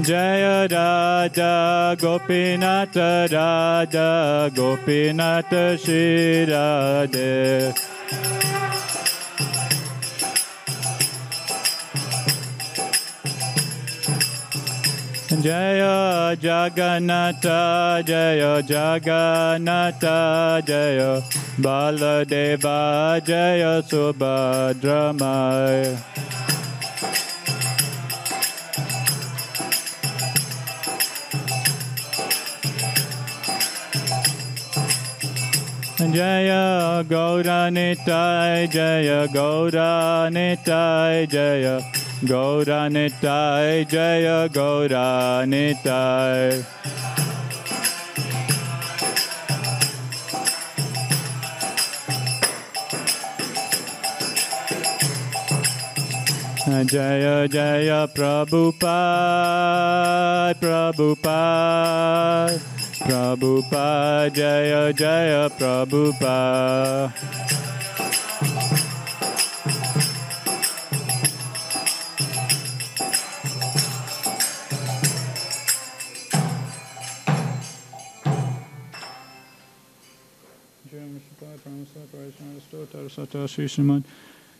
Jaya Radha Gopinata Radha Gopinata Shri Radhe. Jaya Jagannatha Jaya Jagannatha Jaya Baladeva Jaya Subhadramaya. Jaya Gauranitai Jaya Gauranitai Jaya Gauranitai Jaya Gauranitai. Jaya Jaya Prabhupada Prabhupada Prabhupada Jaya Jaya Prabhupada.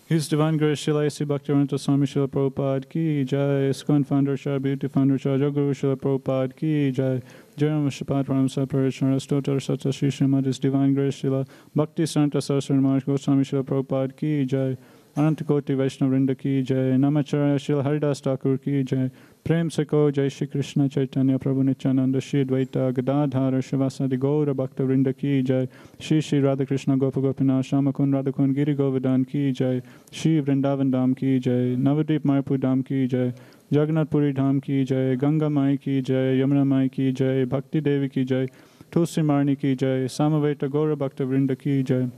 His Divine Grace Srila A.C. Bhaktivedanta Swami Srila Prabhupada Ki Jai. ISKCON Founder Shara Beauty Founder Shara Jaguru Srila Prabhupada Ki Jai. Jai Vishnupada Paramasa Parishara Stotar Satya Sri Srimad His Divine Grace Srila Bhakti Santa Saraswati Maharaj Goswami Srila Prabhupada Ki Jai. Anantakoti Vaishnava Vrinda Ki Jai. Namacharya Srila Haridas Thakur Ki Jai. Prem Seko Jai Shri Krishna Chaitanya Prabhu Nityananda Shri Dvaita Gadadhara Shivasadi Gaura Bhakta Vrinda Ki Jai. Shri Shri Radha Krishna Gopa Gopinath Shamakun Radhakun Giri Govardhan Ki Jai. Shri Vrindavan Dham Ki Jai. Navadvip Mayapur Dham Ki Jai. Jagannath Puri Dham Ki Jai. Ganga Mai Ki Jai. Yamuna Mai Ki Jai. Bhakti Devi Ki Jai. Tulsi Marni Ki Jai. Samaveta Gaura Bhakta Vrinda Ki Jai.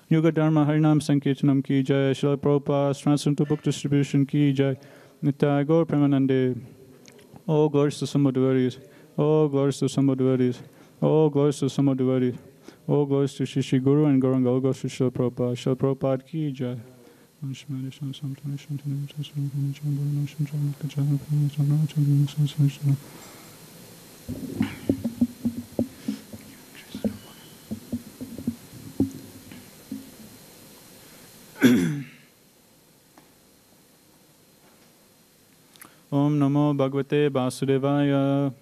Yuga Dharma Harinam Sankirtanam Ki Jai. Srila Prabhupada's Transcendental Book Distribution Ki Jai. Nitai Gaur Premanande. Oh, glories to Samadhuvaris. Oh, glories to Samadhuvaris. Oh, glories to Samadhuvaris. Oh, glories to Shri Shri Guru and Gauranga. Oh, glories to Srila Prabhupada. Srila Prabhupada Ki Jai. Om Namo Bhagavate Vasudevaya.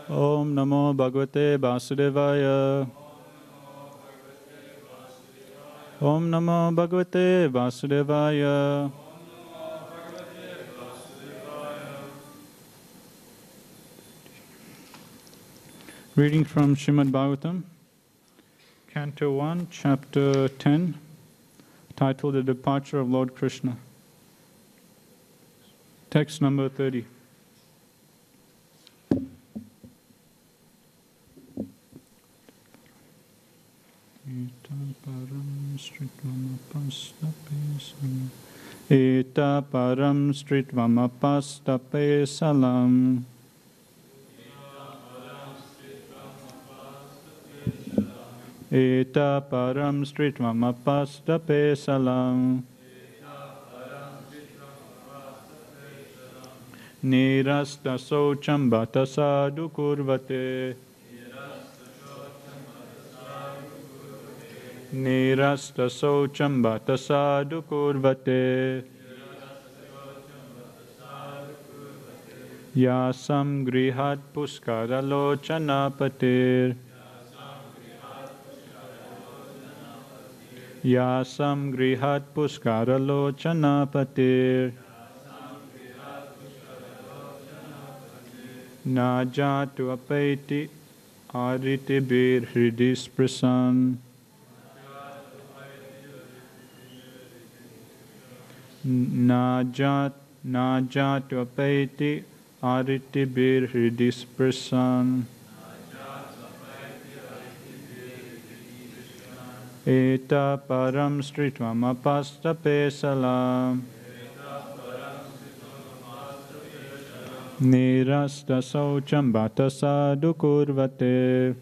Om Namo Bhagavate Vasudevaya. Om Namo Bhagavate Vasudevaya. Reading from Srimad Bhagavatam, Canto 1, Chapter 10, titled The Departure of Lord Krishna. Text number 30. Eta param stritvam salam. Eta param stritvam salam. Nirasta socham bhata sadhu kurvate. Nirasta socham bhata sadhu kurvate. Yasam grihat puskara lochana patir. Yasam grihat puskara lochana patir. Na jatu apaiti ariti bir hridis prasan. Na jatu apaiti ariti bir hridis prasan. Eta param stritvam apastape salam. Nirasta saucham bhata sadhu kurvate.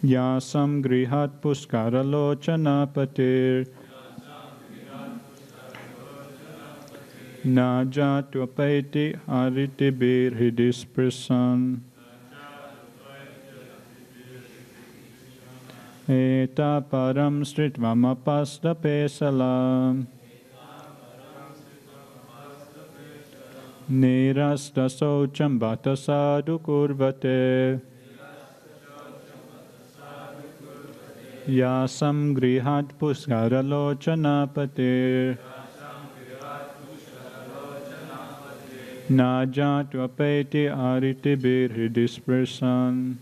Yasam grihat puskara lochana patir. Naja tuapaiti hariti bir hidis prasan. Eta param sritvamapasta pesalam. Nirasta saucham bhata sadhu kurvate. Yasam grihat puskara lochana patir. Naja tuapaiti hariti bir hidis prasan.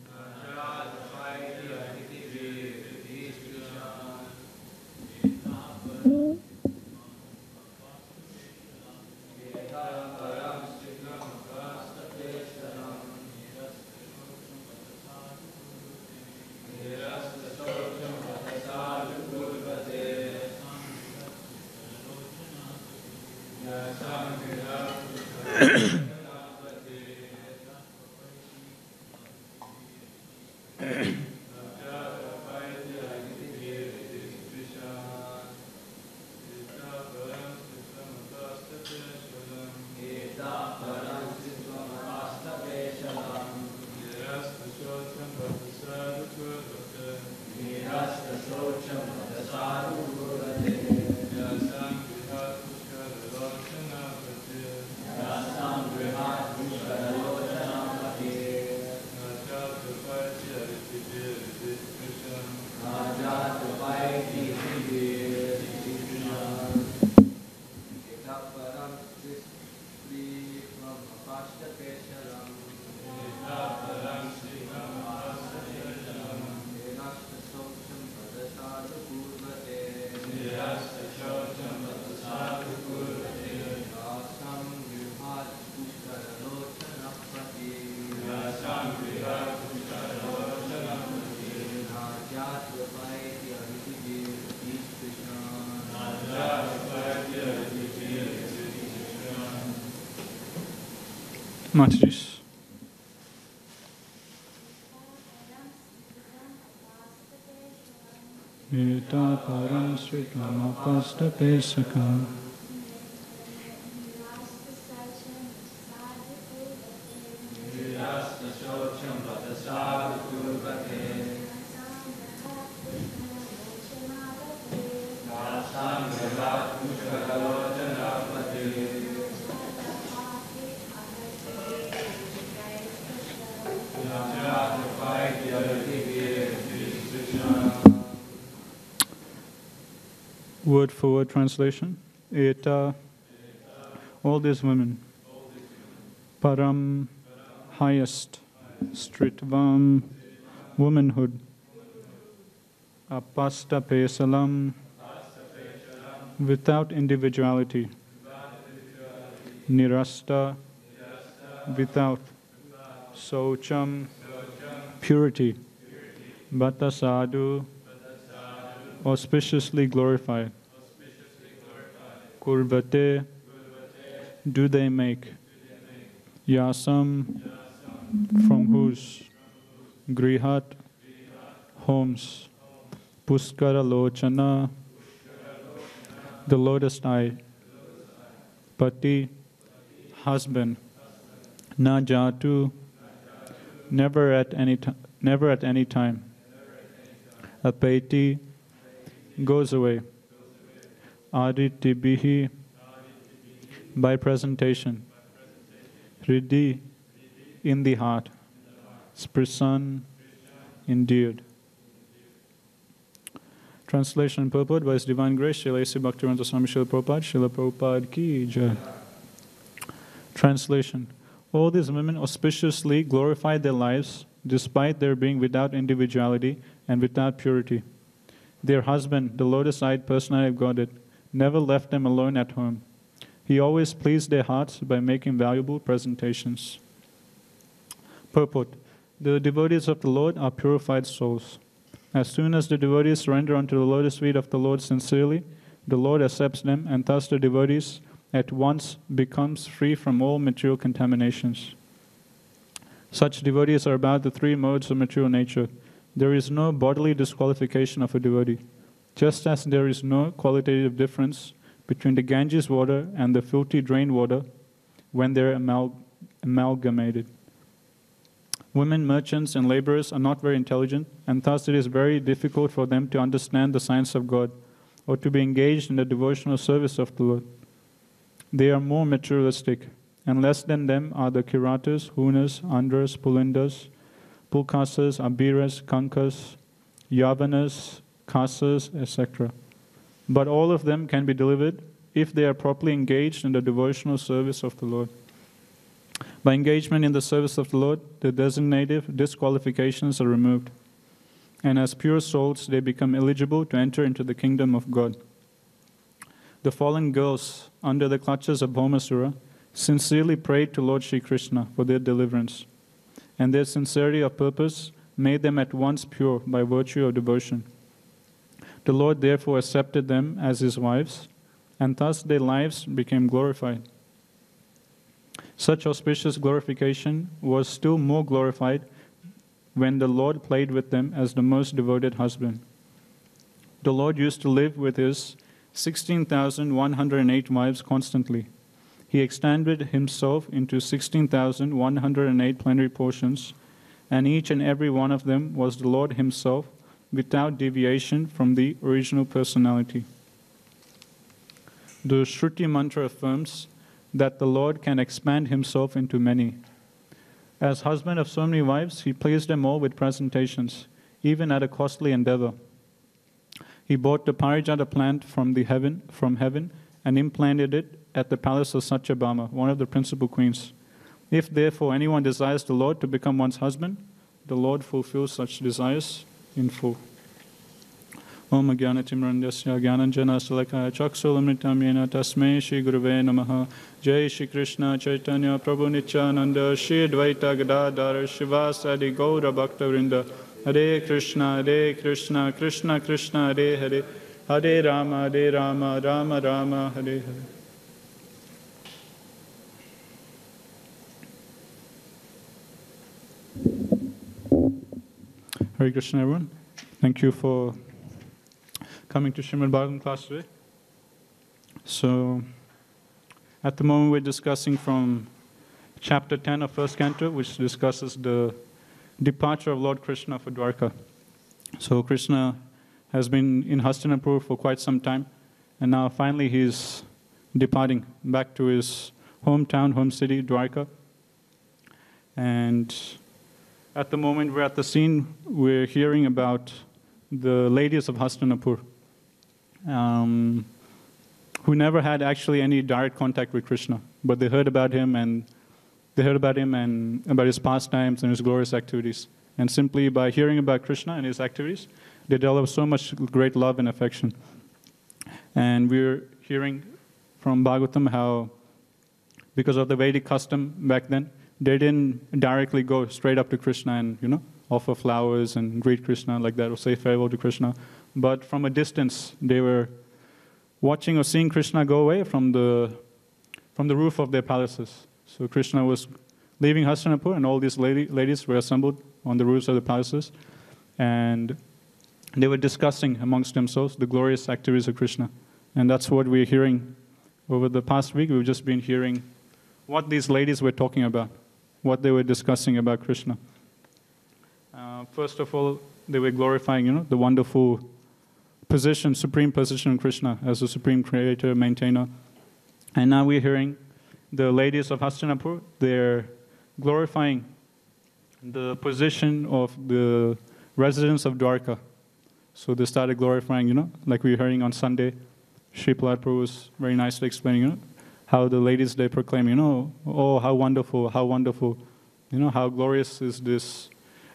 Mataji's. Eta param sritvamapasta pesakam. Word for word translation. Eta, all these women. Param, highest. Stritvam, womanhood. Apasta pesalam, without individuality. Nirasta, without. Socham, purity. Bhata sadhu, auspiciously glorified. Kurvate, do they make. Yasam, from whose. Grihat, homes. Puskara lochana, the lotus eye. Pati, husband. Na jatu, never at any time. Apeti, goes away. Aditibihi, by presentation. Hridhi, in the heart. Sprisan, endeared. Translation and purport by His Divine Grace, Srila A.C. Bhaktivedanta Swami Srila Prabhupada Ki Jai. Translation. All these women auspiciously glorified their lives despite their being without individuality and without purity. Their husband, the lotus-eyed personality of Godhead, never left them alone at home. He always pleased their hearts by making valuable presentations. Purport. The devotees of the Lord are purified souls. As soon as the devotees surrender unto the lotus feet of the Lord sincerely, the Lord accepts them, and thus the devotees at once becomes free from all material contaminations. Such devotees are about the three modes of material nature. There is no bodily disqualification of a devotee, just as there is no qualitative difference between the Ganges water and the filthy drain water when they are amalgamated. Women, merchants, and laborers are not very intelligent, and thus it is very difficult for them to understand the science of God or to be engaged in the devotional service of the Lord. They are more materialistic, and less than them are the Kiratas, Hunas, Andras, Pulindas, Pulkasas, Abiras, Kankas, Yavanas, Kasas, etc. But all of them can be delivered if they are properly engaged in the devotional service of the Lord. By engagement in the service of the Lord, the designative disqualifications are removed, and as pure souls they become eligible to enter into the kingdom of God. The fallen girls, under the clutches of Bhaumasura, sincerely prayed to Lord Shri Krishna for their deliverance, and their sincerity of purpose made them at once pure by virtue of devotion. The Lord therefore accepted them as his wives, and thus their lives became glorified. Such auspicious glorification was still more glorified when the Lord played with them as the most devoted husband. The Lord used to live with his 16,108 wives constantly. He extended himself into 16,108 plenary portions, and each and every one of them was the Lord himself without deviation from the original personality. The Shruti mantra affirms that the Lord can expand himself into many. As husband of so many wives, he pleased them all with presentations, even at a costly endeavor. He bought the Parijata plant from heaven and implanted it at the palace of Satyabhama, one of the principal queens. If therefore anyone desires the Lord to become one's husband, the Lord fulfills such desires in full. Om Jnanatimrandasya Jnananjana Salakaya Chaksulamritam Yena Tasmai Shri Guruve Namaha. Jai Shri Krishna Chaitanya Prabhu Nityananda Shri Advaita Gadadhara Shivasadi Gaura Bhaktavrinda. Hare Krishna Krishna Krishna Hare Hare Hare Rama Rama Rama Hare Hare. Hare Krishna everyone. Thank you for coming to Srimad Bhagavatam class today. So, at the moment we're discussing from chapter 10 of first canto, which discusses the departure of Lord Krishna for Dwarka. So Krishna has been in Hastinapur for quite some time, and now finally he's departing back to his hometown, home city, Dwarka. And at the moment we're at the scene, we're hearing about the ladies of Hastinapur, who never had actually any direct contact with Krishna, but they heard about him and about his pastimes and his glorious activities. And simply by hearing about Krishna and his activities, they developed so much great love and affection. And we're hearing from Bhagavatam how, because of the Vedic custom back then, they didn't directly go straight up to Krishna and, offer flowers and greet Krishna like that or say farewell to Krishna. But from a distance, they were watching or seeing Krishna go away from the roof of their palaces. So Krishna was leaving Hastinapur, and all these ladies were assembled on the roofs of the palaces, and they were discussing amongst themselves the glorious activities of Krishna. And that's what we're hearing over the past week. We've just been hearing what these ladies were talking about, what they were discussing about Krishna. First of all, they were glorifying, the wonderful position, supreme position of Krishna as the supreme creator, maintainer. And now we're hearing the ladies of Hastinapur, they're glorifying the position of the residents of Dwarka. So they started glorifying, like we were hearing on Sunday, Sri Prabhupada was very nicely explaining, how the ladies, they proclaim, oh, how wonderful, how glorious is this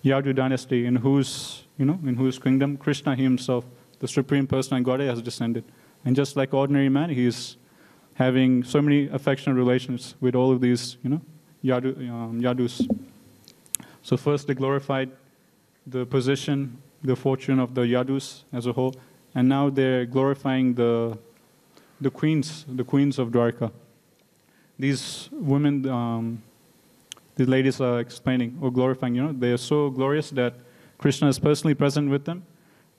Yadu dynasty, in whose kingdom Krishna himself, the Supreme Personality Godhead, has descended. And just like ordinary man, he's having so many affectionate relations with all of these, Yadus. So first they glorified the position, the fortune of the Yadus as a whole, and now they're glorifying the queens of Dwarka. these women, the ladies are explaining or glorifying, they are so glorious that Krishna is personally present with them.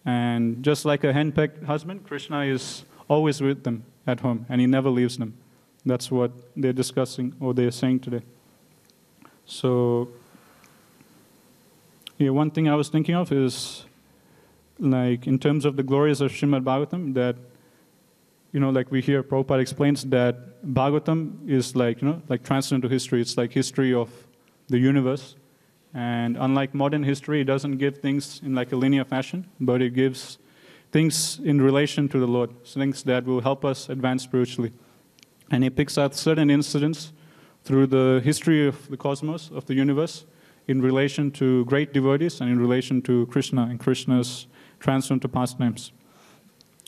And just like a henpecked husband, Krishna is always with them at home, and he never leaves them. That's what they're discussing or they're saying today. So, yeah, one thing I was thinking of is, like, in terms of the glories of Srimad Bhagavatam, that, like we hear Prabhupada explains that Bhagavatam is like transcendental history. It's like history of the universe. And unlike modern history, it doesn't give things in like a linear fashion, but it gives things in relation to the Lord, things that will help us advance spiritually. And he picks out certain incidents through the history of the cosmos, of the universe, in relation to great devotees and in relation to Krishna and Krishna's transcendental pastimes.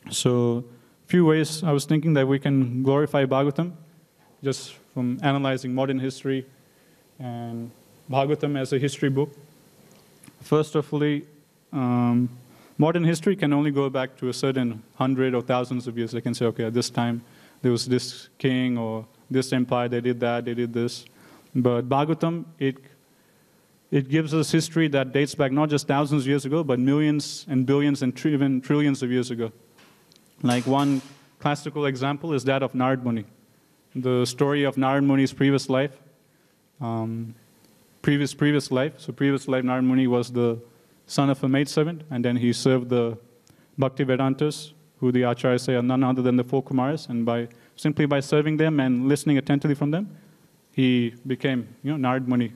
So, a few ways I was thinking that we can glorify Bhagavatam, just from analyzing modern history and Bhagavatam as a history book. First of all, modern history can only go back to a certain 100 or thousands of years. They can say, okay, at this time there was this king or this empire, they did that, they did this. But Bhagavatam, it gives us history that dates back not just thousands of years ago, but millions and billions and even trillions of years ago. Like one classical example is that of Narad Muni. The story of Narad Muni's previous life. Previous life. So previous life, Narad Muni was the son of a maidservant, and then he served the Bhakti Vedantas, who the Acharyas say are none other than the four Kumaras, and simply by serving them and listening attentively from them, he became, Narad Muni.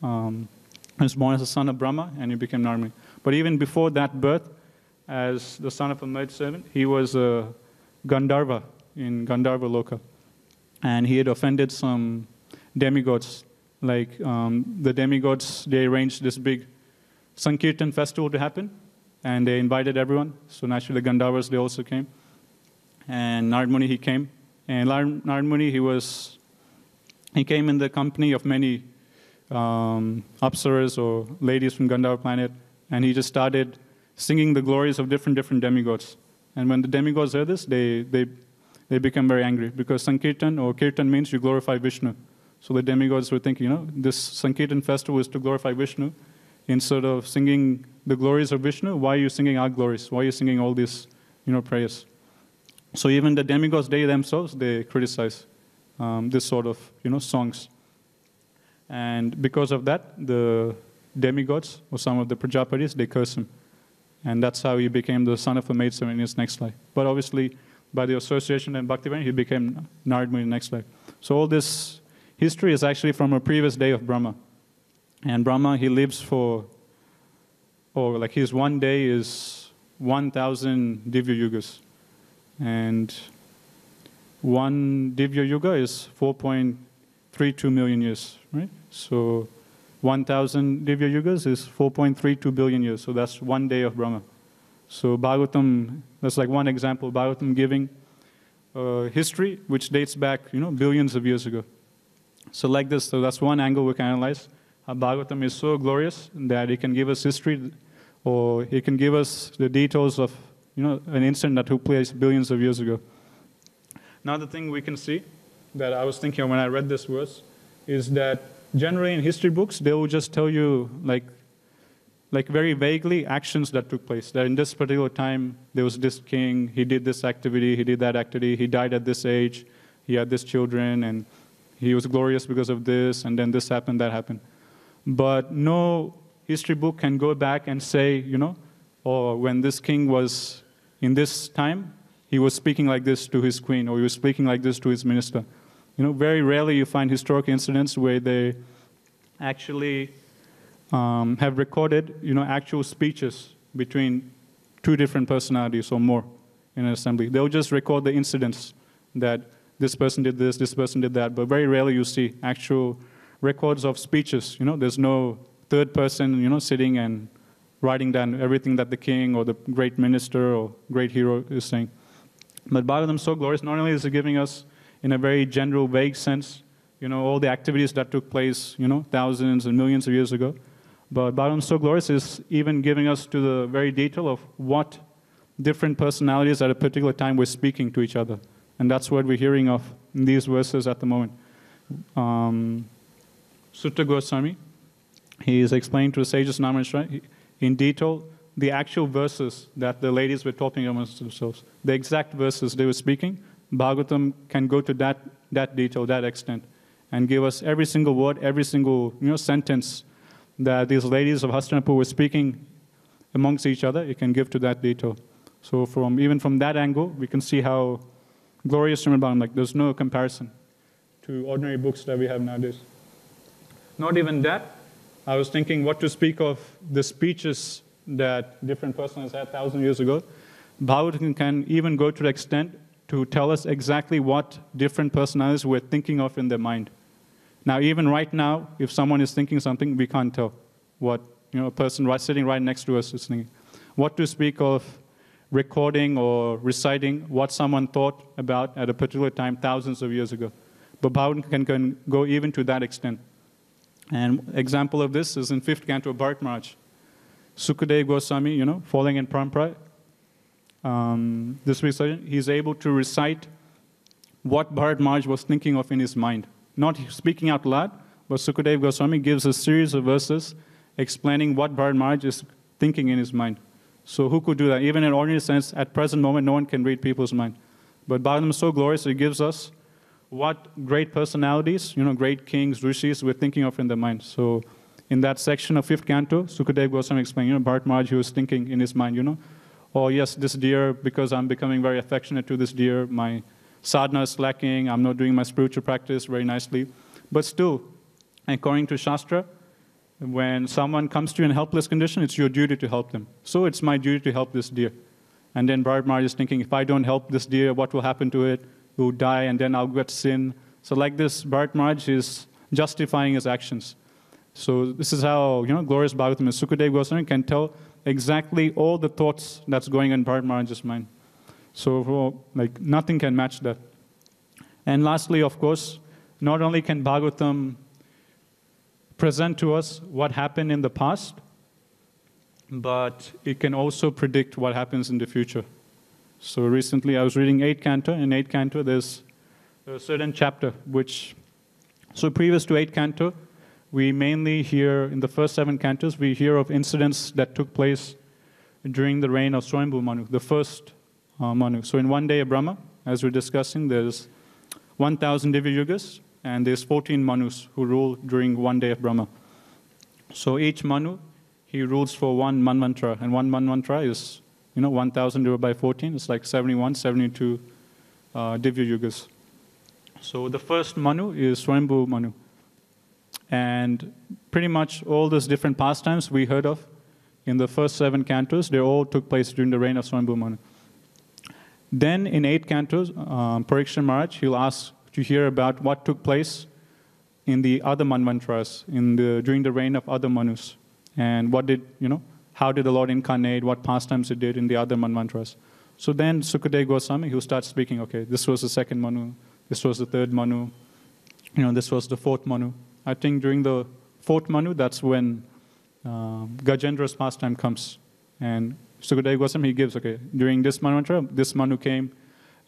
He was born as a son of Brahma, and he became Narad Muni. But even before that birth, as the son of a maidservant, he was a Gandharva in Gandharva Loka, and he had offended some demigods. Like the demigods, they arranged this big Sankirtan festival to happen, and they invited everyone. So naturally, the Gandharvas, they also came. And Narad Muni, he came. And Narad Muni, he came in the company of many apsaras or ladies from Gandharva planet, and he just started singing the glories of different demigods. And when the demigods heard this, they become very angry, because Sankirtan or Kirtan means you glorify Vishnu. So the demigods were thinking, this Sankirtan festival is to glorify Vishnu. Instead of singing the glories of Vishnu, why are you singing our glories? Why are you singing all these, prayers? So even the demigods, they themselves, they criticize this sort of, songs. And because of that, the demigods, or some of the Prajapatis, they curse him. And that's how he became the son of a maidservant in his next life. But obviously, by the association and Bhaktivinoda, he became Narad Muni in the next life. So all this history is actually from a previous day of Brahma. And Brahma, he lives his one day is 1,000 Divya Yugas. And one Divya Yuga is 4.32 million years, right? So 1,000 Divya Yugas is 4.32 billion years. So that's one day of Brahma. So Bhagavatam, that's like one example, Bhagavatam giving history which dates back, billions of years ago. So like this, so that's one angle we can analyze. Bhagavatam is so glorious that it can give us history, or it can give us the details of, an incident that took place billions of years ago. Another thing we can see that I was thinking of when I read this verse is that generally in history books, they will just tell you like very vaguely actions that took place. That in this particular time, there was this king, he did this activity, he did that activity, he died at this age, he had this children, and he was glorious because of this, and then this happened, that happened. But no history book can go back and say, or when this king was in this time, he was speaking like this to his queen, or he was speaking like this to his minister. Very rarely you find historic incidents where they actually have recorded, actual speeches between two different personalities or more in an assembly. They'll just record the incidents that this person did this person did that, but very rarely you see actual records of speeches. There's no third person, sitting and writing down everything that the king or the great minister or great hero is saying. But Bhagavatam is so glorious. Not only is it giving us, in a very general, vague sense, all the activities that took place, thousands and millions of years ago, but Bhagavatam is so glorious is even giving us to the very detail of what different personalities at a particular time were speaking to each other. And that's what we're hearing of in these verses at the moment. Sutta Goswami, he is explaining to the sages in detail the actual verses that the ladies were talking amongst themselves. The exact verses they were speaking, Bhagavatam can go to that detail, that extent, and give us every single word, every single sentence that these ladies of Hastinapur were speaking amongst each other. It can give to that detail. So even from that angle, we can see how glorious Srimad Bhagavatam, like there's no comparison to ordinary books that we have nowadays. Not even that. I was thinking what to speak of the speeches that different personas had 1,000 years ago. Bhagavatam can even go to the extent to tell us exactly what different personalities were thinking of in their mind. Now, even right now, if someone is thinking something, we can't tell what a person sitting right next to us is thinking. What to speak of recording or reciting what someone thought about at a particular time thousands of years ago. But Bhagavatam can go even to that extent. And example of this is in 5th canto of Bharat Maharaj. Sukadeva Goswami, falling in parampara, this research, he's able to recite what Bharat Maharaj was thinking of in his mind. Not speaking out loud, but Sukadeva Goswami gives a series of verses explaining what Bharat Maharaj is thinking in his mind. So who could do that? Even in ordinary sense, at present moment, no one can read people's mind. But Bhagavatam is so glorious, it gives us what great personalities, great kings, rishis were thinking of in their mind. So in that section of 5th canto, Sukadeva Goswami explained, Bharat Maharaj, he was thinking in his mind, oh yes, this deer, because I'm becoming very affectionate to this deer, my sadhana is lacking, I'm not doing my spiritual practice very nicely. But still, according to Shastra, when someone comes to you in a helpless condition, it's your duty to help them. So it's my duty to help this deer. And then Bharat Maharaj is thinking, if I don't help this deer, what will happen to it? It will die, and then I'll get sin. So like this, Bharat Maharaj is justifying his actions. So this is how glorious Bhagavatam is. Sukadeva Goswami can tell exactly all the thoughts that's going on in Bharat Maharaj's mind. So nothing can match that. And lastly, of course, not only can Bhagavatam present to us what happened in the past, but it can also predict what happens in the future. So recently I was reading 8th canto. In 8th canto there's a certain chapter so previous to 8th canto, we mainly hear, in the first 7 cantos, we hear of incidents that took place during the reign of Swayambhu Manu, the first Manu. So in one day of Brahma, as we're discussing, there's 1,000 Divya Yugas, and there's 14 Manus who rule during one day of Brahma. So each Manu, he rules for one Manvantara, and one Manvantara is 1,000 divided by 14, it's like 71, 72 Divya Yugas. So the first Manu is Swayambhu Manu. And pretty much all those different pastimes we heard of in the first 7 cantos, they all took place during the reign of Swayambhu Manu. Then in 8 cantos, Parikshit Maharaj, he'll ask to hear about what took place in the other Manvantras, during the reign of other Manus. And how did the Lord incarnate, what pastimes he did in the other Manvantras. So then Sukadeva Goswami, he'll start speaking, okay, this was the 2nd Manu, this was the 3rd Manu, this was the 4th Manu. I think during the 4th Manu, that's when Gajendra's pastime comes. And Sukadeva Goswami, he gives, okay, during this Manvantara, this Manu came,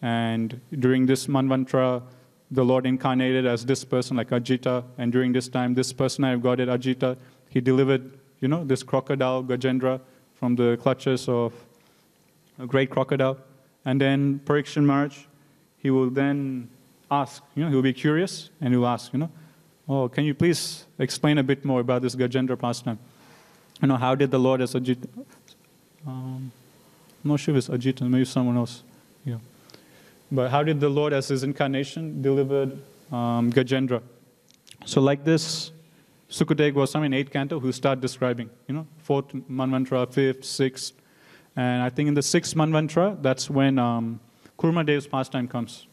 and during this Manvantara, the Lord incarnated as this person, like Ajita, and during this time, this person I've got it, Ajita, he delivered, this crocodile, Gajendra, from the clutches of a great crocodile. And then Parikshit Maharaj, he will then ask, he'll be curious, and he'll ask, oh, can you please explain a bit more about this Gajendra pastime? How did the Lord as Ajita, I'm not sure if it's Ajita, maybe someone else. Yeah. But how did the Lord as his incarnation delivered Gajendra? So like this, Sukadeva Goswami in 8th canto, who start describing, 4th Manvantara, 5th, 6th. And I think in the 6th Manvantara, that's when Kurma Dev's pastime comes.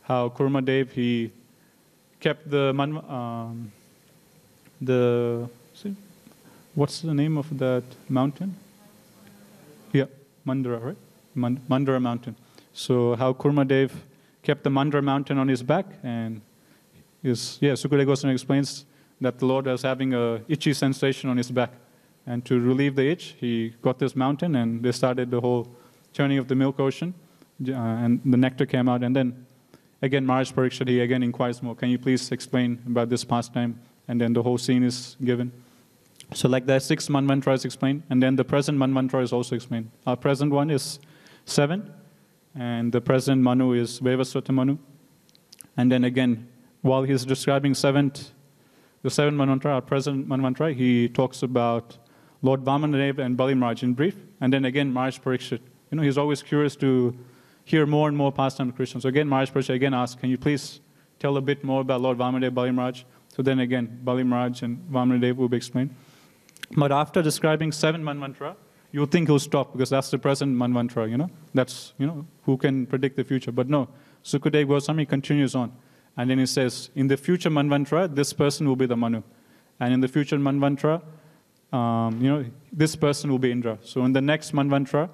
How Kurma Dev, he kept what's the name of that mountain? Yeah, Mandara, right? Mandara mountain. So how Kurma Dev kept the Mandara mountain on his back, and Sukadeva Goswami explains that the Lord was having a itchy sensation on his back. And to relieve the itch, he got this mountain, and they started the whole churning of the milk ocean, and the nectar came out, and then again, Maharaj Parikshit, he again inquires more. Can you please explain about this pastime? And then the whole scene is given. So like the 6 manvantras explained, and then the present manvantra is also explained. Our present one is 7, and the present Manu is Vevaswata Manu. And then again, while he's describing the 7th manvantra, our present manvantra, he talks about Lord Vamanadeva and Bali Maharaj in brief. And then again, Maharaj Parikshit. He's always curious to hear more and more pastime of Krishna. So again, Maharaj Parikshit again asks, can you please tell a bit more about Lord Vamanadeva, Bali Maharaj? So then again, Bali Maharaj and Vamanadeva will be explained. But after describing 7 manvantra, you would think he'll stop because that's the present manvantra, That's, who can predict the future. But no, Sukadeva Goswami continues on. And then he says, in the future manvantra, this person will be the Manu. And in the future manvantra, this person will be Indra. So in the next manvantra,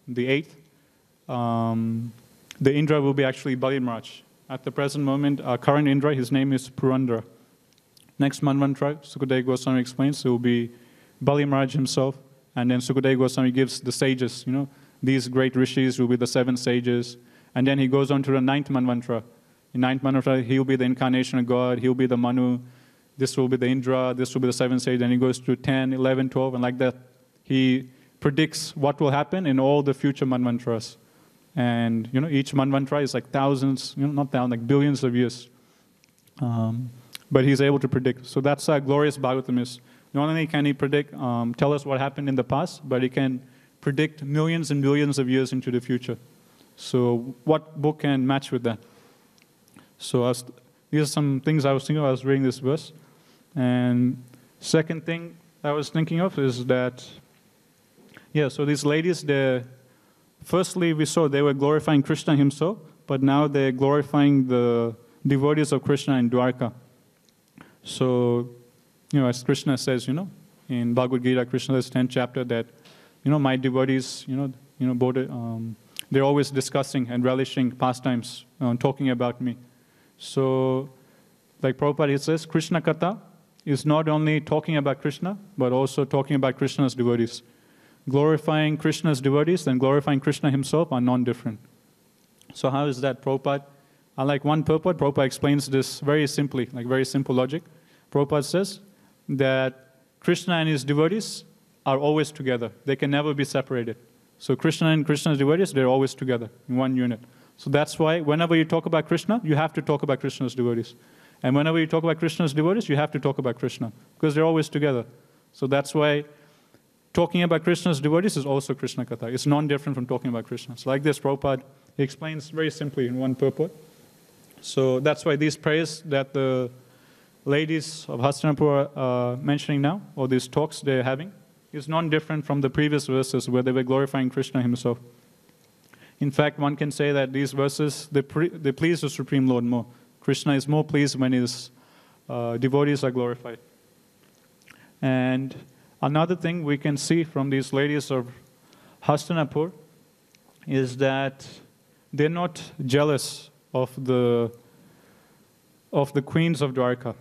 the 8th, the Indra will be actually Bali Maharaj. At the present moment, our current Indra, his name is Purandara. Next manvantra, Sukadeva Goswami explains, it will be Bali Maharaj himself. And then Sukadeva Goswami gives the sages, these great rishis will be the 7 sages. And then he goes on to the 9th manvantra. In 9th manvantra, he'll be the incarnation of God, he'll be the Manu, this will be the Indra, this will be the 7 sages. Then he goes to 10, 11, 12, and like that. He predicts what will happen in all the future manvantras. And, each manvantra is like thousands, not thousands, like billions of years. But he's able to predict. So that's how glorious Bhagavatam is. Not only can he predict, tell us what happened in the past, but he can predict millions and millions of years into the future. So what book can match with that? So these are some things I was thinking of. I was reading this verse. And second thing I was thinking of is that, so these ladies, firstly we saw they were glorifying Krishna himself, but now they're glorifying the devotees of Krishna in Dwarka. So, as Krishna says, in Bhagavad Gita, Krishna's 10th chapter, that, my devotees, they're always discussing and relishing pastimes, talking about me. So, like Prabhupada, he says, Krishna Katha is not only talking about Krishna, but also talking about Krishna's devotees. Glorifying Krishna's devotees and glorifying Krishna himself are non-different. So how is that, Prabhupada? Unlike one purport, Prabhupada explains this very simply, like very simple logic. Prabhupada says that Krishna and his devotees are always together. They can never be separated. So Krishna and Krishna's devotees, they're always together in one unit. So that's why whenever you talk about Krishna, you have to talk about Krishna's devotees. And whenever you talk about Krishna's devotees, you have to talk about Krishna, because they're always together. So that's why talking about Krishna's devotees is also Krishna Katha. It's non-different from talking about Krishna. So like this, Prabhupada, he explains very simply in one purport. So that's why these prayers that the ladies of Hastinapur are mentioning now, or these talks they're having, is non-different from the previous verses where they were glorifying Krishna himself. In fact, one can say that these verses, they please the Supreme Lord more. Krishna is more pleased when his devotees are glorified. And another thing we can see from these ladies of Hastinapur is that they're not jealous of the queens of Dwarka.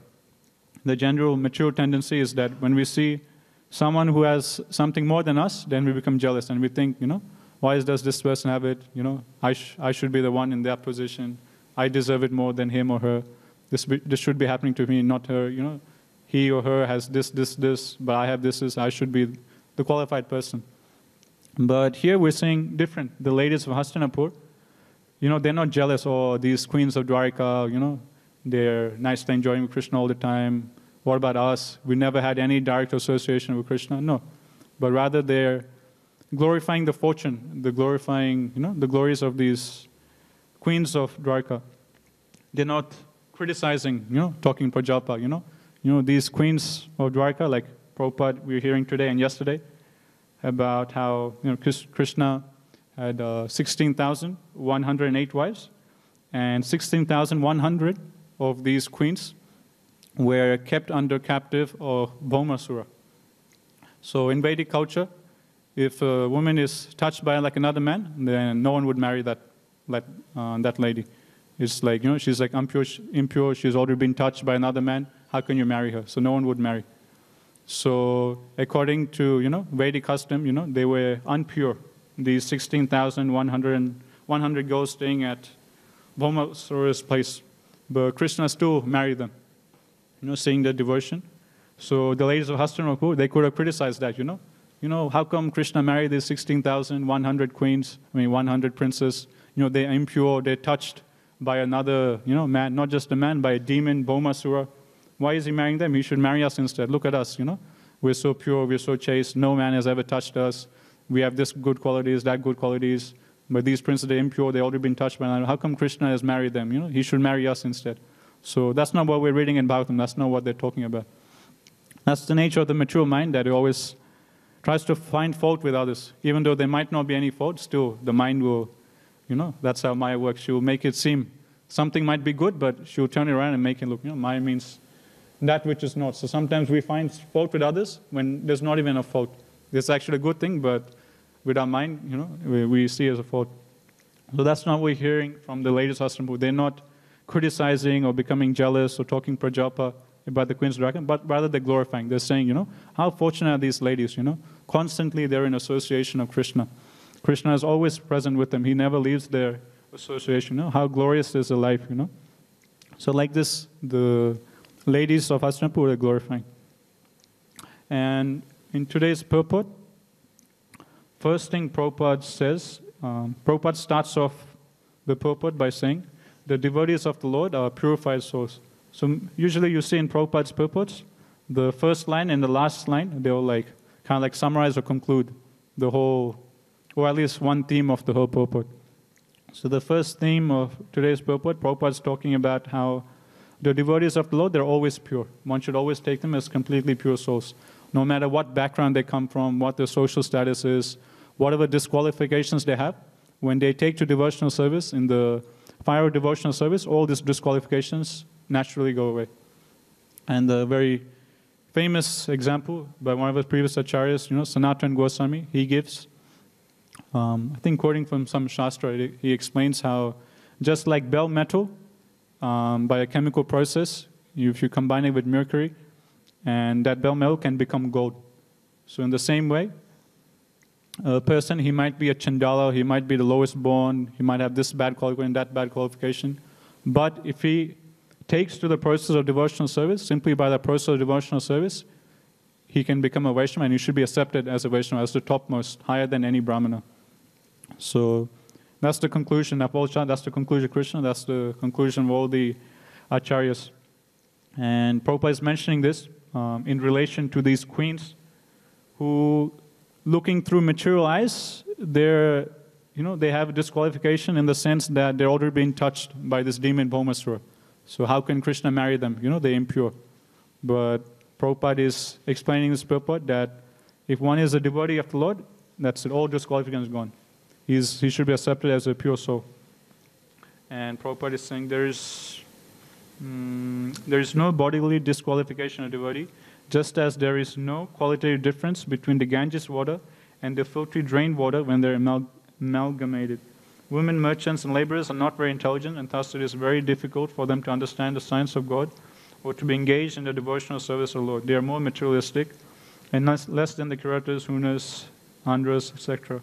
The general mature tendency is that when we see someone who has something more than us, then we become jealous and we think, why does this person have it? I should be the one in that position. I deserve it more than him or her. This should be happening to me, not her. He or her has this, but I have this. I should be the qualified person. But here we're seeing different. The ladies of Hastinapur, they're not jealous. Oh, these queens of Dwarka, they're nicely enjoying Krishna all the time. What about us? We never had any direct association with Krishna. No. But rather they're glorifying the fortune, glorifying, the glories of these queens of Dwarka. They're not criticizing, talking prajalpa, these queens of Dwarka, like Prabhupada we were hearing today and yesterday, about how, Krishna had 16,108 wives, and 16,100 of these queens were kept under captive of Bhaumasura. So in Vedic culture, if a woman is touched by like another man, then no one would marry that lady. It's like, she's like impure, she's already been touched by another man, how can you marry her? So no one would marry. So according to, Vedic custom, they were unpure. These 16,100 girls staying at Bhaumasura's place. But Krishna still married them, seeing their devotion. So the ladies of Hastinapur, they could have criticized that, how come Krishna married these 16,100 queens, 100 princes? They're impure, they're touched by another, man, not just a man, by a demon, Bhaumasura. Why is he marrying them? He should marry us instead. Look at us, We're so pure, we're so chaste, no man has ever touched us. We have this good qualities, that good qualities. But these princes, they're impure, they've already been touched by another. How come Krishna has married them? He should marry us instead. So that's not what we're reading in Bhagavatam. That's not what they're talking about. That's the nature of the mature mind, that it always tries to find fault with others. Even though there might not be any fault, still the mind will, that's how Maya works. She will make it seem something might be good, but she will turn it around and make it look, Maya means that which is not. So sometimes we find fault with others when there's not even a fault. It's actually a good thing, but with our mind, we see it as a fault. So that's not what we're hearing from the ladies of Hastinapur. They're not criticizing or becoming jealous or talking prajapa about the queen's dragon, but rather they're glorifying. They're saying, how fortunate are these ladies, Constantly they're in association of Krishna. Krishna is always present with them. He never leaves their association. How glorious is the life, So like this, the ladies of Hastinapur are glorifying. And in today's purport, first thing Prabhupada says, Prabhupada starts off the purport by saying, the devotees of the Lord are purified souls. So usually you see in Prabhupada's purports, the first line and the last line, they will kind of summarize or conclude the whole, or at least one theme of the whole purport. So the first theme of today's purport, Prabhupada is talking about how the devotees of the Lord, they're always pure. One should always take them as completely pure souls. No matter what background they come from, what their social status is, whatever disqualifications they have, when they take to devotional service, in the fire of devotional service, all these disqualifications naturally go away. And the very famous example by one of his previous acharyas, Sanatana Goswami, he gives, I think quoting from some shastra, he explains how just like bell metal, by a chemical process, if you combine it with mercury, and that bell metal can become gold. So in the same way, a person, he might be a chandala, he might be the lowest born, he might have this bad qualification, that bad qualification, but if he takes to the process of devotional service, simply by the process of devotional service, he can become a Vaishnava, and he should be accepted as a Vaishnava, as the topmost, higher than any Brahmana. So that's the conclusion of all, that's the conclusion of Krishna, that's the conclusion of all the acharyas. And Prabhupada is mentioning this in relation to these queens who, looking through material eyes, they have a disqualification in the sense that they're already being touched by this demon Bhaumasura. So how can Krishna marry them? They're impure. But Prabhupada is explaining this purport that if one is a devotee of the Lord, that's it, all disqualification is gone. He should be accepted as a pure soul. And Prabhupada is saying there is no bodily disqualification of devotee, just as there is no qualitative difference between the Ganges water and the filthy drain water when they're amalgamated. Women, merchants, and laborers are not very intelligent, and thus it is very difficult for them to understand the science of God or to be engaged in the devotional service of the Lord. They are more materialistic and less than the Kiratas, Hunas, Andhras, etc.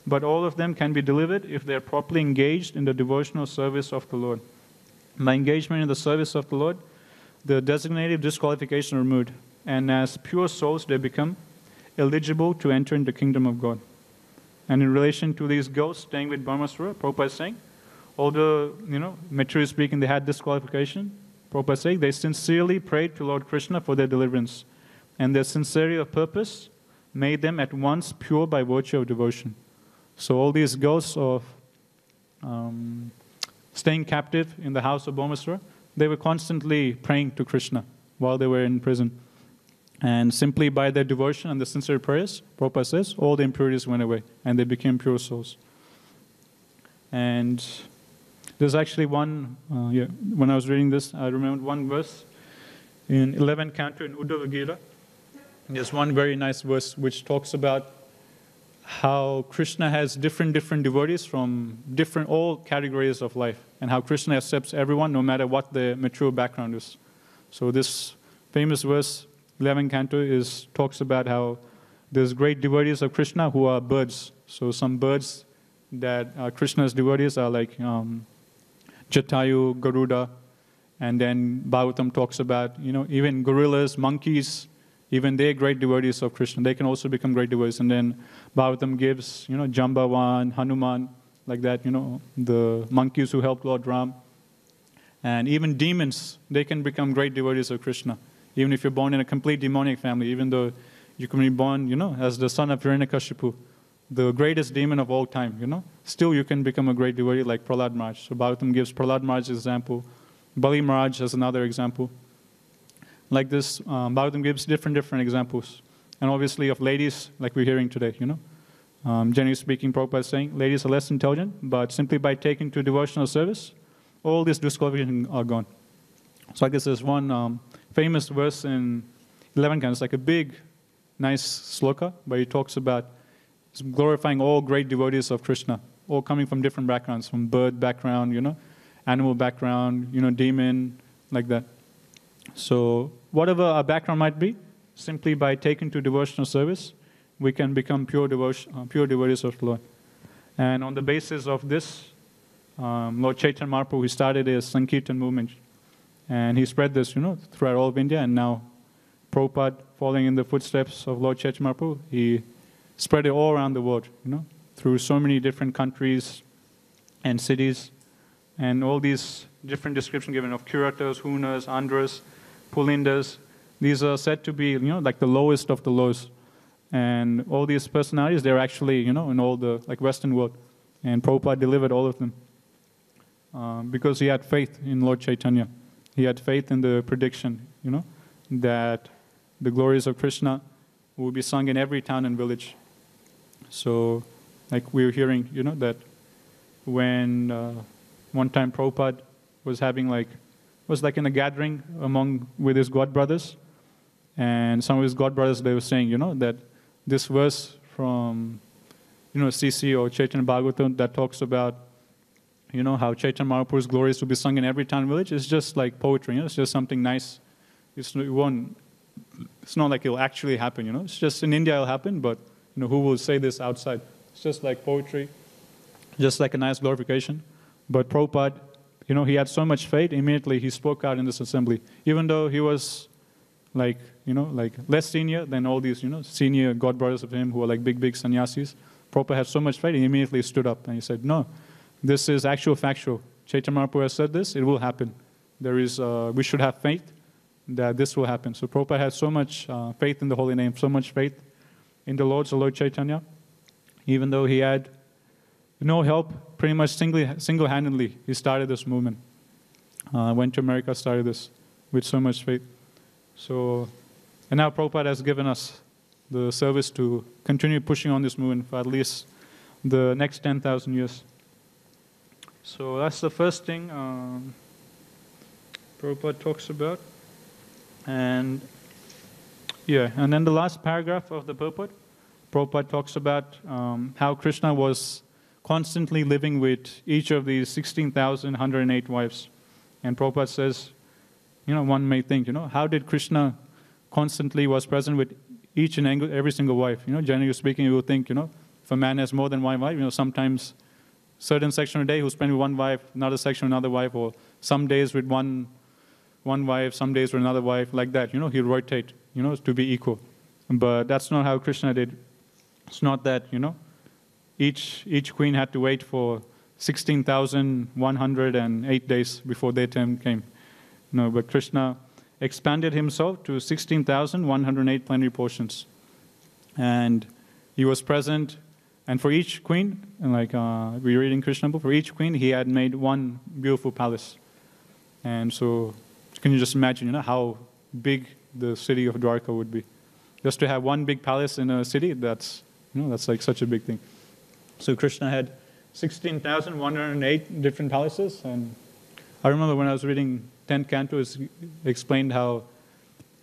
But all of them can be delivered if they are properly engaged in the devotional service of the Lord. By engagement in the service of the Lord, the designated disqualification are removed, and as pure souls they become eligible to enter into the kingdom of God. And in relation to these girls staying with Bhaumasura, Prabhupada is saying, although, materially speaking, they had disqualification, Prabhupada is saying they sincerely prayed to Lord Krishna for their deliverance, and their sincerity of purpose made them at once pure by virtue of devotion. So all these girls of staying captive in the house of Bhaumasura, they were constantly praying to Krishna while they were in prison. And simply by their devotion and the sincere prayers, Prabhupada says, all the impurities went away and they became pure souls. And there's actually one, when I was reading this, I remembered one verse in 11th canto in Uddhava Gita. There's one very nice verse which talks about how Krishna has different devotees from all categories of life, and how Krishna accepts everyone no matter what their mature background is. So this famous verse, 11th canto, talks about how there's great devotees of Krishna who are birds. So some birds that are Krishna's devotees are like Jatayu, Garuda, and then Bhagavatam talks about, even gorillas, monkeys, even they're great devotees of Krishna. They can also become great devotees. And then Bhagavatam gives, Jambavan, Hanuman, like that, the monkeys who helped Lord Ram. And even demons, they can become great devotees of Krishna. Even if you're born in a complete demonic family, even though you can be born, as the son of Hiranyakashipu, the greatest demon of all time, still you can become a great devotee like Prahlad Maharaj. So Bhagavatam gives Prahlad Maharaj as an example. Bali Maharaj as another example. Like this, Bhagavatam gives different examples. And obviously of ladies, like we're hearing today, Generally speaking, Prabhupada is saying, ladies are less intelligent, but simply by taking to devotional service, all these disqualifications are gone. So I guess there's one famous verse in 11 Cantos, like a big, nice sloka, where he talks about glorifying all great devotees of Krishna, all coming from different backgrounds, from bird background, animal background, demon, like that. So whatever our background might be, simply by taking to devotional service, we can become pure devotees of the Lord. And on the basis of this, Lord Chaitanya Mahaprabhu, he started a Sankirtan movement. And he spread this, throughout all of India. And now Prabhupada, following in the footsteps of Lord Chaitanya Mahaprabhu, he spread it all around the world, through so many different countries and cities. And all these different descriptions given of Kuratas, Hunas, Andhras, Pulindas. These are said to be, like the lowest of the lows. And all these personalities, they're actually, in all the Western world. And Prabhupada delivered all of them. Because he had faith in Lord Chaitanya. He had faith in the prediction, that the glories of Krishna will be sung in every town and village. So, like we were hearing, that when one time Prabhupada was having was in a gathering with his god brothers. And some of his god brothers, they were saying, that this verse from, CC or Chaitanya Bhagavatam that talks about, how Chaitanya Mahaprabhu's glories will be sung in every town and village, is just like poetry, it's just something nice. It's not like it'll actually happen, It's just in India it'll happen, but, who will say this outside? It's just like poetry, just like a nice glorification. But Prabhupada, he had so much faith, immediately he spoke out in this assembly. Even though he was less senior than all these, senior god brothers of him who are big sannyasis, Prabhupada had so much faith, he immediately stood up and he said, no, this is actual factual. Chaitanya Mahaprabhu has said this, it will happen. We should have faith that this will happen. So Prabhupada had so much faith in the holy name, so much faith in the Lord Chaitanya, even though he had no help, pretty much single-handedly, he started this movement. Went to America, started this with so much faith. So, and now Prabhupada has given us the service to continue pushing on this movement for at least the next 10,000 years. So that's the first thing Prabhupada talks about. And then the last paragraph of the purport, Prabhupada talks about how Krishna was constantly living with each of these 16,108 wives. And Prabhupada says, one may think, how did Krishna constantly was present with each and every single wife? Generally speaking, you would think, if a man has more than one wife, sometimes certain section of the day he'll spend with one wife, another section with another wife, or some days with one wife, some days with another wife, like that. He'll rotate, to be equal. But that's not how Krishna did. It's not that, each queen had to wait for 16,108 days before their turn came. No, but Krishna expanded himself to 16,108 plenary portions. And he was present, and for each queen, we read in Krishna book, for each queen he had made one beautiful palace. And so, can you just imagine, how big the city of Dwarka would be? Just to have one big palace in a city, that's such a big thing. So Krishna had 16,108 different palaces, and I remember when I was reading 10th canto, it explained how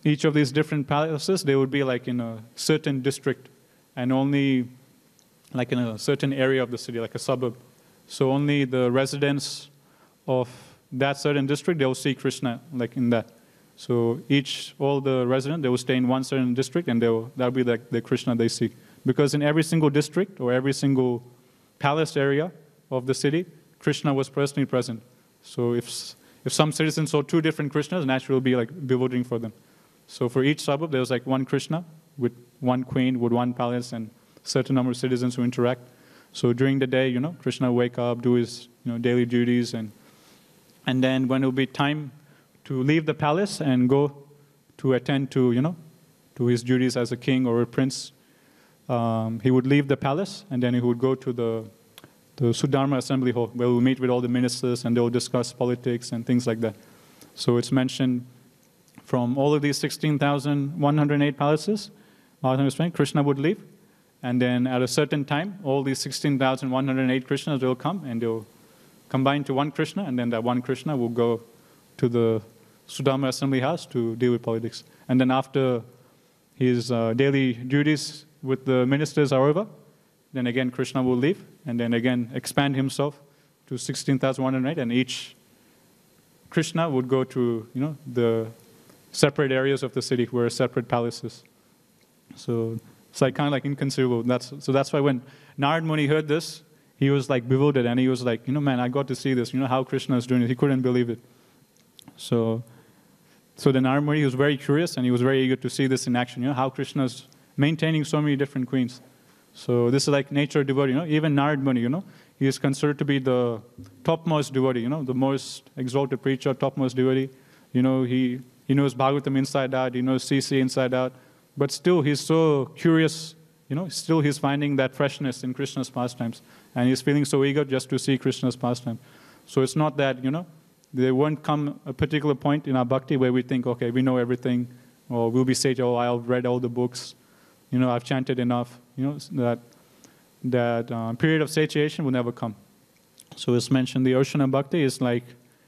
each of these different palaces, they would be in a certain district, and only in a certain area of the city, like a suburb. So only the residents of that certain district, they will see Krishna in that. So all the residents, they will stay in one certain district, and that will be the Krishna they see. Because in every single district or every single palace area of the city, Krishna was personally present. So if some citizen saw 2 different Krishnas, naturally will be like voting for them. So for each suburb, there was like 1 Krishna with 1 queen, with 1 palace, and certain number of citizens who interact. So during the day, Krishna will wake up, do his daily duties, and then when it will be time to leave the palace and go to attend to to his duties as a king or a prince, he would leave the palace and then he would go to the Sudharma assembly hall, where we'll meet with all the ministers and they'll discuss politics and things like that. So it's mentioned from all of these 16,108 palaces, Krishna would leave, and then at a certain time, all these 16,108 Krishnas will come and they'll combine to 1 Krishna, and then that 1 Krishna will go to the Sudharma assembly house to deal with politics. And then after his daily duties with the ministers are over, then again Krishna will leave and then again expand himself to 16,108, and each Krishna would go to the separate areas of the city where separate palaces. So it's like kind of like inconceivable. That's why when Narad Muni heard this, he was like bewildered and he was like, man, I got to see this. How Krishna is doing it. He couldn't believe it. So the Narad Muni, he was very curious and he was very eager to see this in action. How Krishna is maintaining so many different queens. So this is like nature devotee. Even Narad Muni, he is considered to be the topmost devotee. The most exalted preacher, topmost devotee. He knows Bhagavatam inside out. He knows CC inside out. But still, he's so curious. Still he's finding that freshness in Krishna's pastimes. And he's feeling so eager just to see Krishna's pastime. So it's not that, there won't come a particular point in our bhakti where we think, okay, we know everything. Or we'll be saying, oh, I've read all the books. I've chanted enough. That period of satiation will never come. So it's mentioned the ocean of bhakti is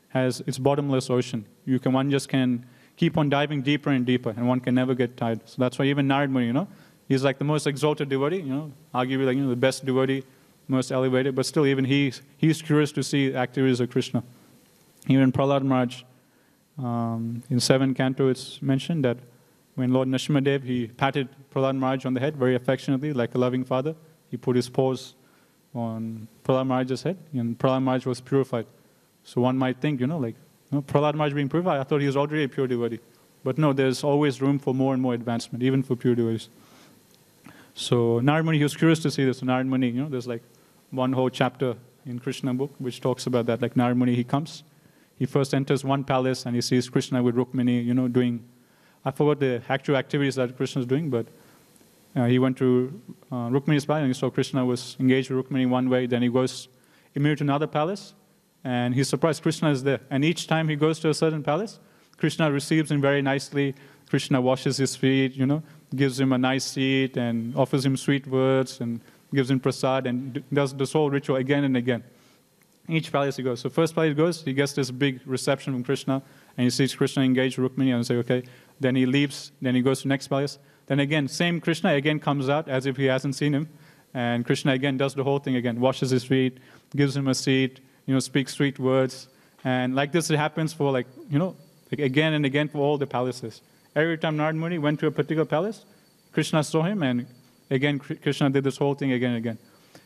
has its bottomless ocean. One just can keep on diving deeper and deeper, and one can never get tired. So that's why even Narad Muni, he's like the most exalted devotee, arguably like the best devotee, most elevated, but still even he's curious to see activities of Krishna. Even Prahlad Maharaj, in 7th canto, it's mentioned that when Lord Nrsimhadev, he patted Prahlad Maharaj on the head very affectionately, like a loving father. He put his paws on Prahlad Maharaj's head, and Prahlad Maharaj was purified. So one might think, Prahlad Maharaj being purified, I thought he was already a pure devotee. But no, there's always room for more and more advancement, even for pure devotees. So Narad Muni, he was curious to see this. So Narad Muni, there's like one whole chapter in Krishna book which talks about that. Like Narad Muni, he comes, he first enters one palace and he sees Krishna with Rukmini, doing, I forgot the actual activities that Krishna is doing, but he went to Rukmini's palace and he saw Krishna was engaged with Rukmini one way. Then he goes immediately to another palace and he's surprised Krishna is there. And each time he goes to a certain palace, Krishna receives him very nicely. Krishna washes his feet, gives him a nice seat and offers him sweet words and gives him prasad and does this whole ritual again and again. Each palace he goes. So first palace he goes, he gets this big reception from Krishna and he sees Krishna engaged with Rukmini and say, okay. Then he leaves, then he goes to the next palace. Then again, same Krishna again comes out as if he hasn't seen him. And Krishna again does the whole thing again, washes his feet, gives him a seat, speaks sweet words. And like this, it happens for like again and again for all the palaces. Every time Narad Muni went to a particular palace, Krishna saw him and again Krishna did this whole thing again and again.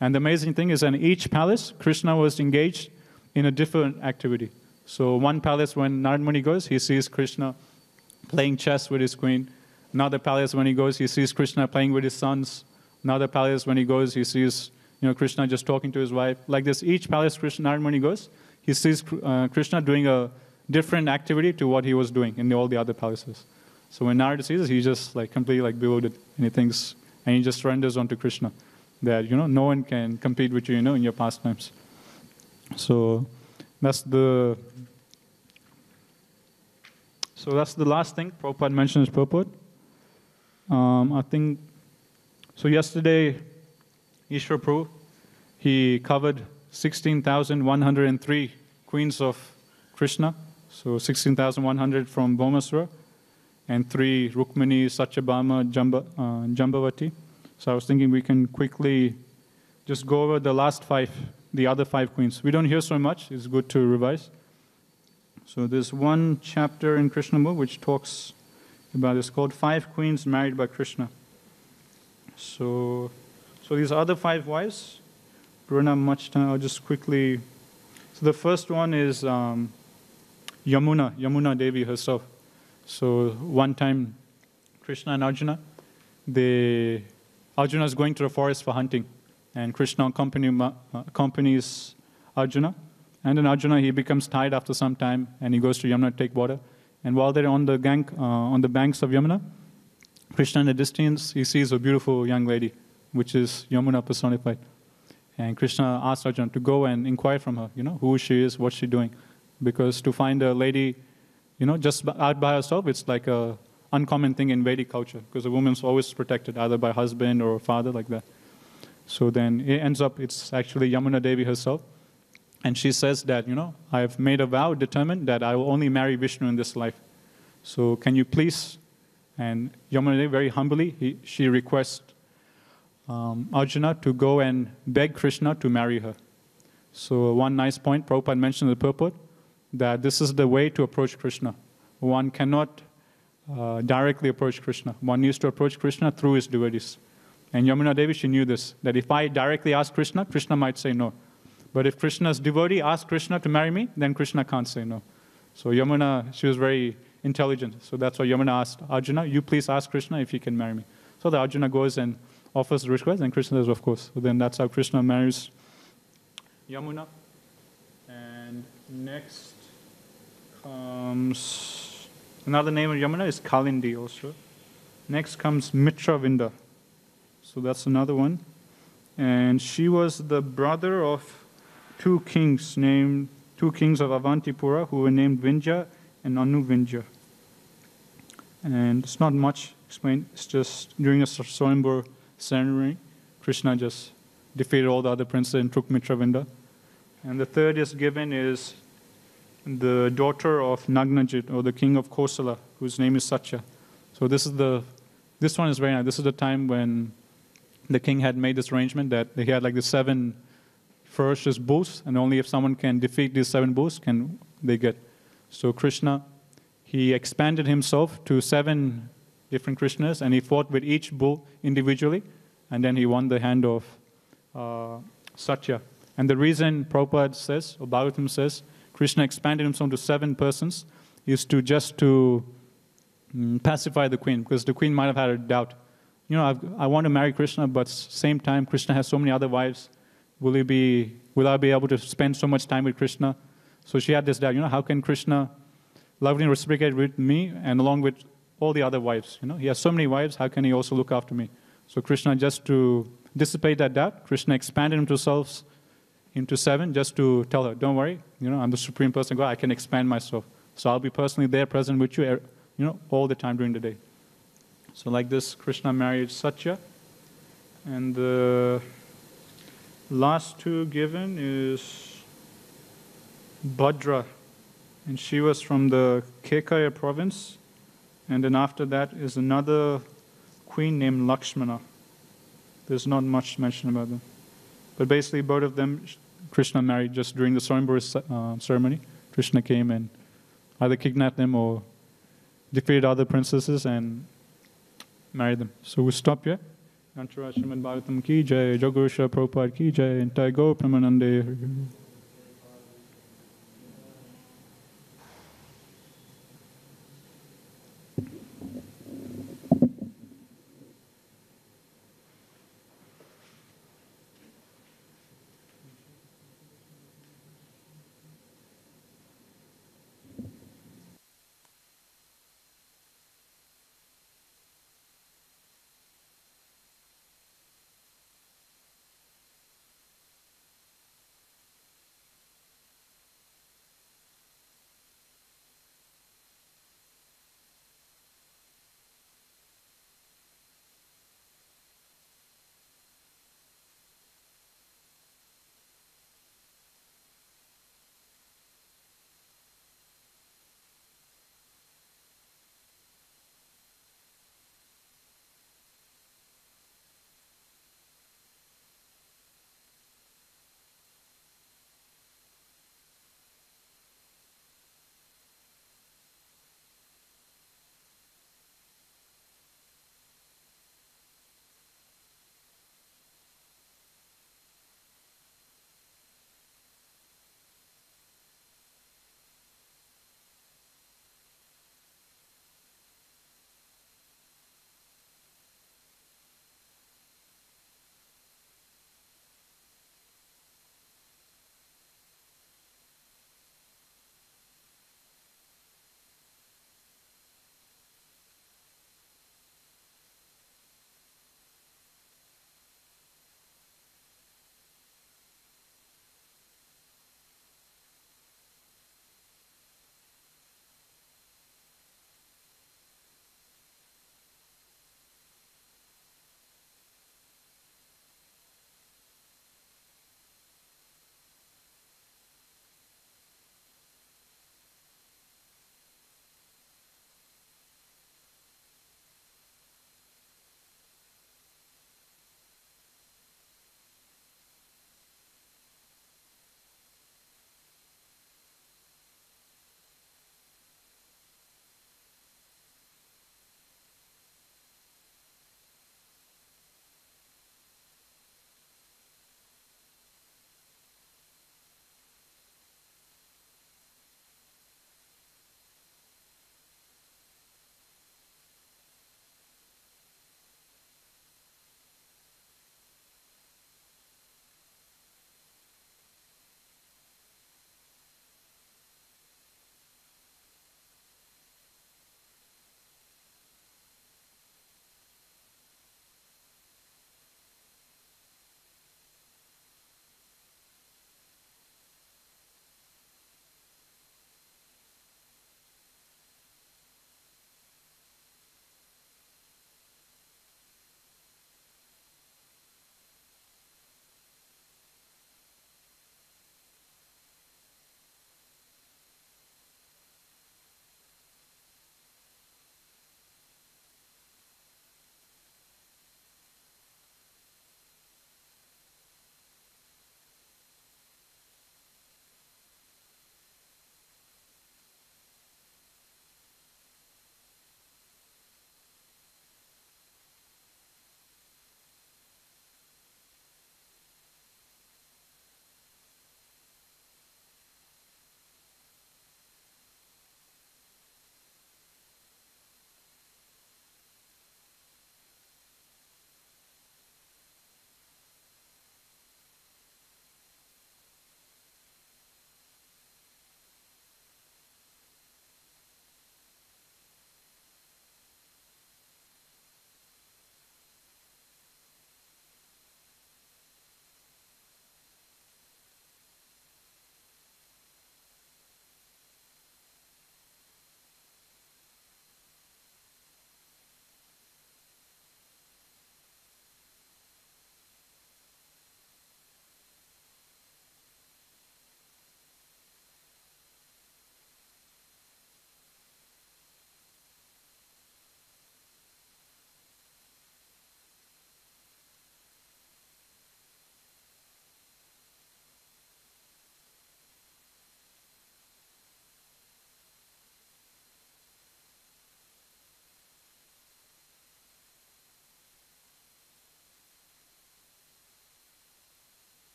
And the amazing thing is in each palace, Krishna was engaged in a different activity. So one palace when Narad Muni goes, he sees Krishna playing chess with his queen. Another palace when he goes, he sees Krishna playing with his sons. Another palace when he goes, he sees Krishna just talking to his wife. Like this, each palace Narad Muni goes, he sees Krishna doing a different activity to what he was doing in all the other palaces. So when Narada sees this, he just completely bewildered, and he thinks, and he just surrenders onto Krishna, that no one can compete with you, in your pastimes. So that's the last thing Prabhupada mentions. Purport. I think so. Yesterday, Ishwar Prabhu, he covered 16,103 queens of Krishna. So 16,100 from Bhaumasura, and 3 Rukmini, Satyabhama, Jambavati. So I was thinking we can quickly just go over the other 5 queens. We don't hear so much. It's good to revise. So there's one chapter in Krishnamurti which talks about, it's called 5 Queens Married by Krishna. So these other 5 wives, we don't have much time. I'll just quickly So the first one is Yamuna Devi herself. So one time, Krishna and Arjuna, Arjuna is going to the forest for hunting, and Krishna accompanies Arjuna. And then Arjuna, he becomes tired after some time, and he goes to Yamuna to take water. And while they're on the banks of Yamuna, Krishna in the distance, he sees a beautiful young lady, which is Yamuna personified. And Krishna asks Arjuna to go and inquire from her, who she is, what's she doing. Because to find a lady, just out by herself, it's like a uncommon thing in Vedic culture, because a woman's always protected, either by husband or father, like that. So then it ends up, it's actually Yamuna Devi herself. And she says that, I have made a vow, determined that I will only marry Vishnu in this life. So can you please, and Yamuna Devi very humbly, she requests Arjuna to go and beg Krishna to marry her. So one nice point, Prabhupada mentioned in the purport, that this is the way to approach Krishna. One cannot directly approach Krishna. One needs to approach Krishna through his devotees. And Yamuna Devi, she knew this, that if I directly ask Krishna, Krishna might say no. But if Krishna's devotee asks Krishna to marry me, then Krishna can't say no. So Yamuna, she was very intelligent. So that's why Yamuna asked Arjuna, you please ask Krishna if he can marry me. So the Arjuna goes and offers the request, and Krishna says, of course. So then that's how Krishna marries Yamuna. And next comes, another name of Yamuna is Kalindi also. Next comes Mitravinda. So that's another one. And she was the brother of two kings of Avantipura who were named Vindhya and Anuvindhya. And it's not much explained. It's just during a Swayambhur ceremony, Krishna just defeated all the other princes and took Mitravinda. And the third is given is the daughter of Nagnajit, or the king of Kosala, whose name is Satya. So this one is very nice. This is the time when the king had made this arrangement that he had like the 7 ferocious bulls, and only if someone can defeat these 7 bulls can they get. So Krishna, he expanded himself to 7 different Krishnas, and he fought with each bull individually, and then he won the hand of Satya. And the reason Prabhupada says, or Bhagavatam says, Krishna expanded himself to 7 persons is to pacify the queen, because the queen might have had a doubt. I want to marry Krishna, but same time, Krishna has so many other wives. Will I be able to spend so much time with Krishna? So she had this doubt, how can Krishna lovingly reciprocate with me and along with all the other wives? He has so many wives, how can he also look after me? So Krishna, just to dissipate that doubt, Krishna expanded himself into 7 just to tell her, don't worry, I'm the Supreme Person God, I can expand myself. So I'll be personally there, present with you, all the time during the day. So like this, Krishna married Satya. And the last 2 given is Bhadra. And she was from the Kekaya province. And then after that is another queen named Lakshmana. There's not much mention about them. But basically both of them, Krishna married just during the Swayambhur ceremony. Krishna came and either kidnapped them or defeated other princesses and married them. So we'll stop here. Antara Srimad Bhagavatam ki jai, Jagurusha Prabhupada ki jai, and Taigo Pramanande.